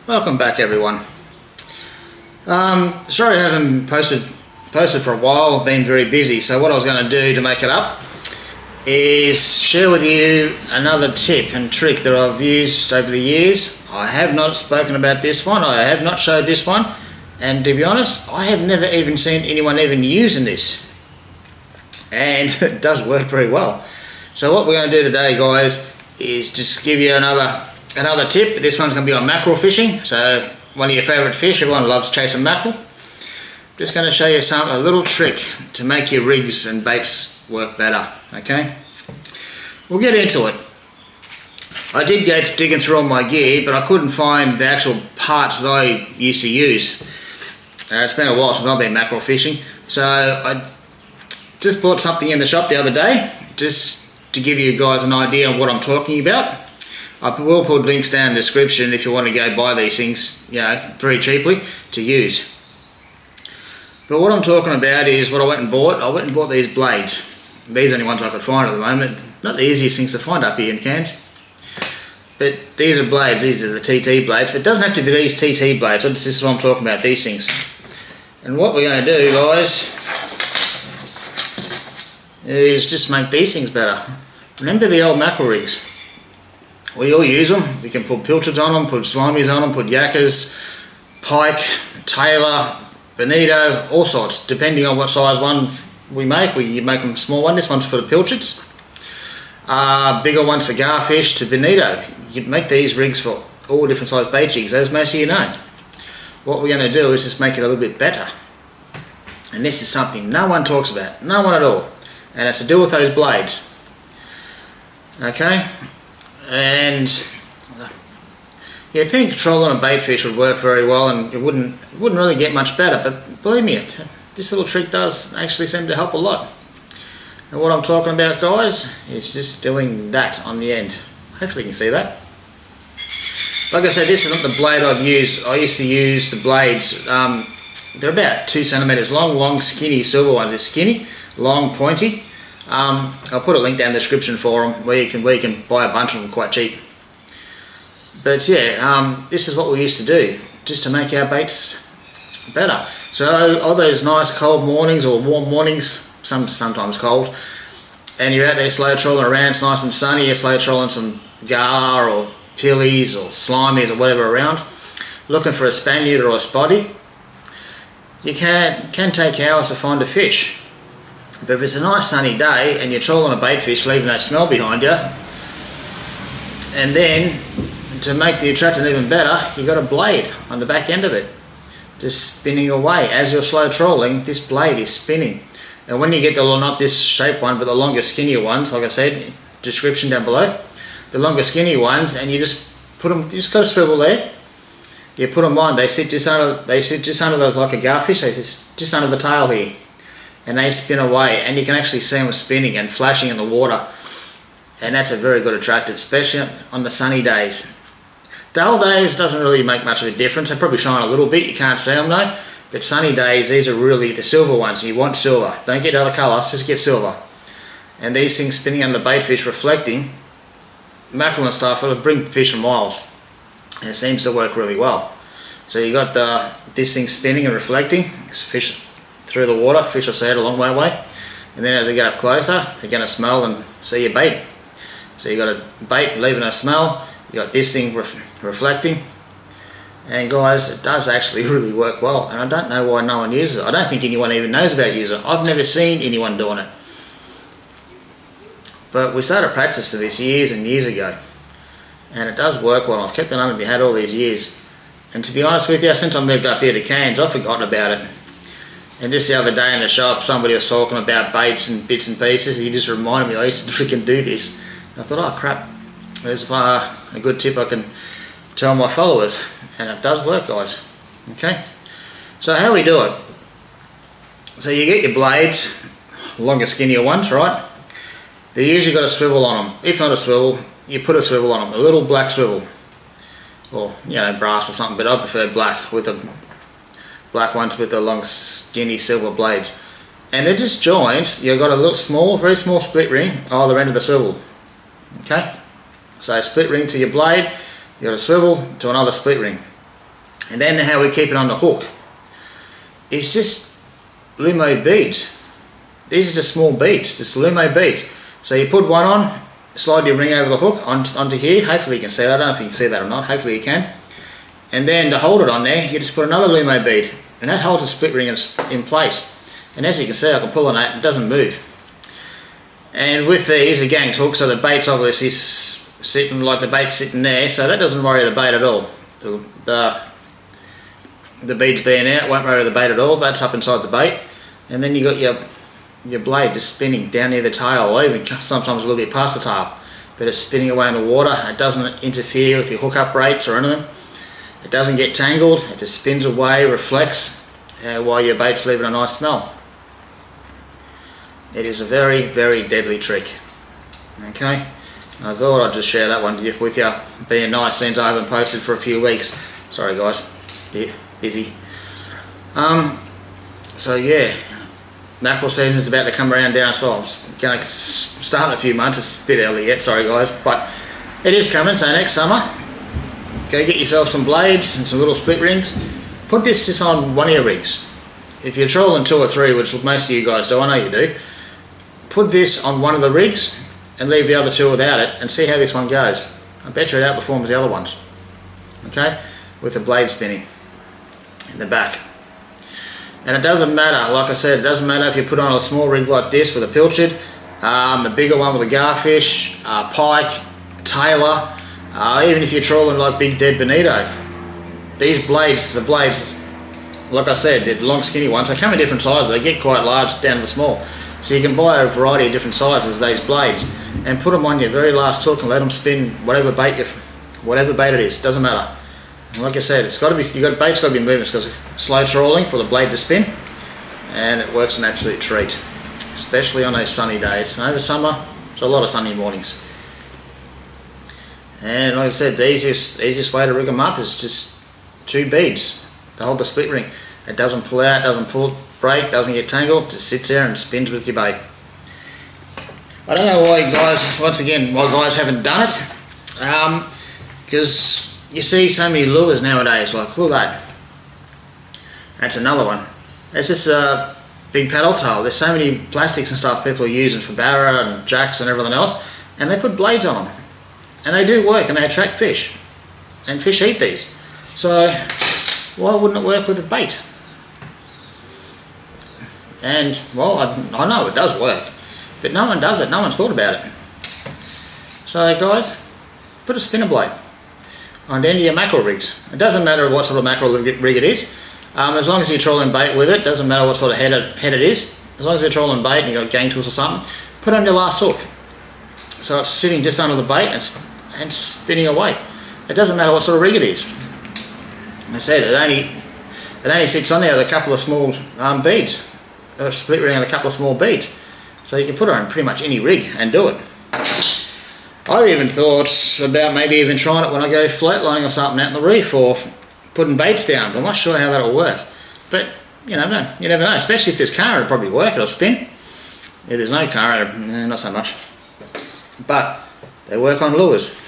Welcome back, everyone. Sorry I haven't posted for a while. I've been very busy, so what I was going to do to make it up is share with you another tip and trick that I've used over the years. I have not spoken about this one, I have not showed this one, and to be honest, I have never even seen anyone even using this, and it does work very well. So what we're going to do today, guys, is just give you another tip. This one's going to be on mackerel fishing. So one of your favourite fish, everyone loves chasing mackerel. Just going to show you a little trick to make your rigs and baits work better. Okay, we'll get into it. I did go digging through all my gear, but I couldn't find the actual parts that I used to use. It's been a while since I've been mackerel fishing, so I just bought something in the shop the other day just to give you guys an idea of what I'm talking about. I will put links down in the description if you want to go buy these things, you know, very cheaply to use. But what I'm talking about is what I went and bought. I went and bought these blades. These are the only ones I could find at the moment. Not the easiest things to find up here in Cairns. But these are blades, these are the TT blades, but it doesn't have to be these TT blades. This is what I'm talking about, these things. And what we're going to do, guys, is just make these things better. Remember the old mackerel rigs? We all use them. We can put pilchards on them, put slimies on them, put yakkers, pike, tailor, bonito, all sorts, depending on what size one we make. You make them small one. This one's for the pilchards. Bigger ones for garfish to bonito. You can make these rigs for all different size bait jigs, as most of you know. What we're going to do is just make it a little bit better. And this is something no one talks about, no one at all. And it's to do with those blades. Okay, and you'd think trolling a bait fish would work very well and it wouldn't really get much better, but believe me, this little trick does actually seem to help a lot. And what I'm talking about, guys, is just doing that on the end. Hopefully you can see that. Like I said, this is not the blade I've used. I used to use the blades, they're about 2 centimeters long, skinny silver ones. They're skinny, long, pointy. I'll put a link down in the description for them where you can buy a bunch of them quite cheap. But yeah, this is what we used to do just to make our baits better. So all those nice cold mornings or warm mornings, sometimes cold, and you're out there slow trolling around, it's nice and sunny, you're slow trolling some gar or pillies or slimies or whatever around, looking for a Spaniard or a spotty. You can take hours to find a fish. But if it's a nice sunny day and you're trolling a bait fish, leaving that smell behind you, and then to make the attraction even better, you've got a blade on the back end of it, just spinning away. As you're slow trolling, this blade is spinning. And when you get not this shape one, but the longer, skinnier ones, like I said, description down below, the longer, skinny ones, and you just put them, you just got a swivel there. You put them on. They sit just under like a garfish. They sit just under the tail here. And they spin away, and you can actually see them spinning and flashing in the water, and that's a very good attractant, especially on the sunny days. Dull days doesn't really make much of a difference. They probably shine a little bit, you can't see them though, but sunny days, these are really the silver ones. You want silver, don't get other colours, just get silver. And these things spinning on the bait fish, reflecting mackerel and stuff, it'll bring fish from miles, and it seems to work really well. So you got this thing spinning and reflecting, fish through the water, fish will see it a long way away, and then as they get up closer, they're going to smell and see your bait. So you got a bait leaving a smell, you got this thing reflecting, and guys, it does actually really work well, and I don't know why no one uses it. I don't think anyone even knows about using it. I've never seen anyone doing it. But we started practicing this years and years ago, and it does work well. I've kept it under my hat all these years, and to be honest with you, since I moved up here to Cairns, I've forgotten about it. And just the other day in the shop, somebody was talking about baits and bits and pieces. He just reminded me I used to freaking do this. And I thought, oh crap, there's a good tip I can tell my followers. And it does work, guys. Okay, so how we do it. So you get your blades, longer, skinnier ones, right? They usually got a swivel on them. If not a swivel, you put a swivel on them, a little black swivel. Or, you know, brass or something, but I prefer black with a black ones with the long skinny silver blades, and they're just joined. You've got a little very small split ring either end of the swivel. Okay, so split ring to your blade, you got a swivel to another split ring. And then how we keep it on the hook is just Lumo beads. These are just small beads, just Lumo beads. So you put one on, slide your ring over the hook onto here. Hopefully you can see that. I don't know if you can see that or not. Hopefully you can. And then to hold it on there, you just put another Lumo bead, and that holds the split ring in place. And as you can see, I can pull on that, it doesn't move. And with these, a ganked hook, so the bait's obviously sitting like the bait's sitting there, so that doesn't worry the bait at all. The beads being out won't worry the bait at all. That's up inside the bait. And then you got your blade just spinning down near the tail, or even sometimes a little bit past the tail, but it's spinning away in the water. It doesn't interfere with your hookup rates or anything. It doesn't get tangled. It just spins away, reflects, while your bait's leaving a nice smell. It is a very, very deadly trick. Okay, I thought I'd just share that one with you, being nice since I haven't posted for a few weeks. Sorry guys, yeah, busy. So yeah, mackerel season's about to come around down, so I'm going to start in a few months. It's a bit early yet, sorry guys, but it is coming. So next summer, go get yourself some blades and some little split rings. Put this just on one of your rigs. If you're trolling 2 or 3, which most of you guys do, I know you do, put this on one of the rigs and leave the other 2 without it, and see how this one goes. I bet you it outperforms the other ones. Okay, with the blade spinning in the back. And it doesn't matter, like I said, it doesn't matter if you put on a small rig like this with a pilchard, a bigger one with a garfish, pike, tailor, even if you're trolling like big dead bonito. These blades, the blades, like I said, they're long skinny ones. They come in different sizes. They get quite large down to the small. So you can buy a variety of different sizes of these blades and put them on your very last hook and let them spin whatever bait it is. Doesn't matter. And like I said, it's got to be, bait's got to be moving. It's got to be slow trolling for the blade to spin, and it works an absolute treat, especially on those sunny days. And over summer, there's a lot of sunny mornings. And like I said, the easiest way to rig them up is just 2 beads to hold the split ring. It doesn't pull out, doesn't break, doesn't get tangled, just sits there and spins with your bait. I don't know why guys, once again, why guys haven't done it, because you see so many lures nowadays, like look at that. That's another one. It's just a big paddle tail. There's so many plastics and stuff people are using for barra and jacks and everything else, and they put blades on them. And they do work, and they attract fish. And fish eat these. So why wouldn't it work with a bait? And well, I know it does work, but no one does it. No one's thought about it. So guys, put a spinner blade on the end of your mackerel rigs. It doesn't matter what sort of mackerel rig it is. As long as you're trolling bait with it, doesn't matter what sort of head it is. As long as you're trolling bait and you've got gang tools or something, put it on your last hook. So it's sitting just under the bait and spinning away. It doesn't matter what sort of rig it is. I said it only sits on there with a couple of small beads. A split ring and a couple of small beads. So you can put it on pretty much any rig and do it. I even thought about maybe even trying it when I go flatlining or something out in the reef, or putting baits down, but I'm not sure how that'll work. But you never know, especially if there's current, it'll probably work, it'll spin. If there's no current, not so much. But they work on lures.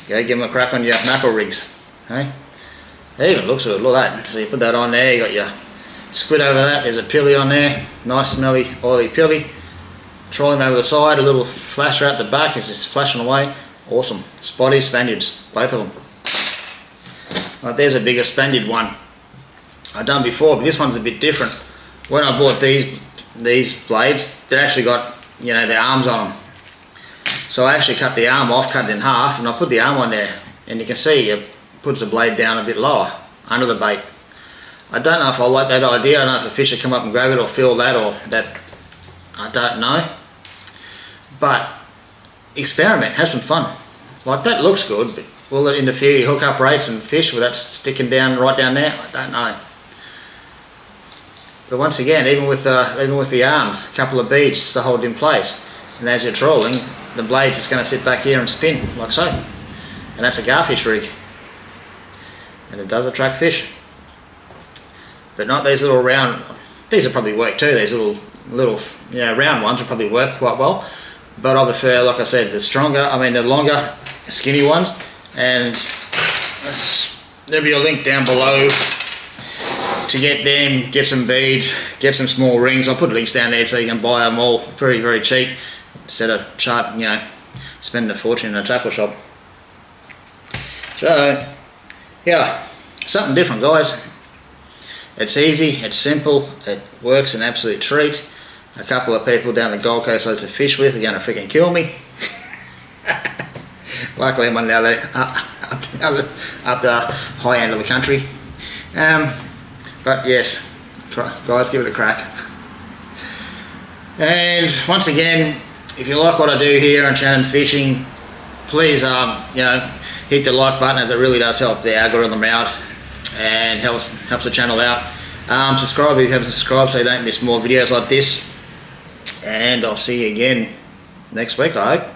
Go give them a crack on your mackerel rigs. Okay? It even looks good, look at that. So you put that on there, you got your squid over that, there's a pilly on there, nice smelly oily pilly. Trolling over the side, a little flasher at the back, it's just flashing away. Awesome. Spotty Spaniards, both of them. Like there's a bigger Spaniard one I've done before, but this one's a bit different. When I bought these blades, they've actually got, their arms on them. So I actually cut the arm off, cut it in half, and I put the arm on there, and you can see it puts the blade down a bit lower under the bait. I don't know if I like that idea. I don't know if a fish will come up and grab it or feel that, or that, I don't know. But experiment, have some fun. Like that looks good, but will it interfere your hookup rates and fish with that sticking down right down there? I don't know. But once again, even with the arms, a couple of beads just to hold in place, and as you're trolling, the blade's just going to sit back here and spin like so. And that's a garfish rig, and it does attract fish. But not these little round. These will probably work too. These little round ones will probably work quite well. But I prefer, like I said, the longer, skinny ones. And there'll be a link down below to get them, get some beads, get some small rings. I'll put links down there so you can buy them all very, very cheap instead of spending a fortune in a tackle shop. So yeah, something different, guys. It's easy, it's simple, it works an absolute treat. A couple of people down the Gold Coast I like to fish with are going to freaking kill me. Luckily I'm on the other, up the high end of the country. But yes, guys, give it a crack. And once again, if you like what I do here on Shannon's Fishing, please hit the like button, as it really does help the algorithm out and helps the channel out. Subscribe if you haven't subscribed so you don't miss more videos like this. And I'll see you again next week, I hope.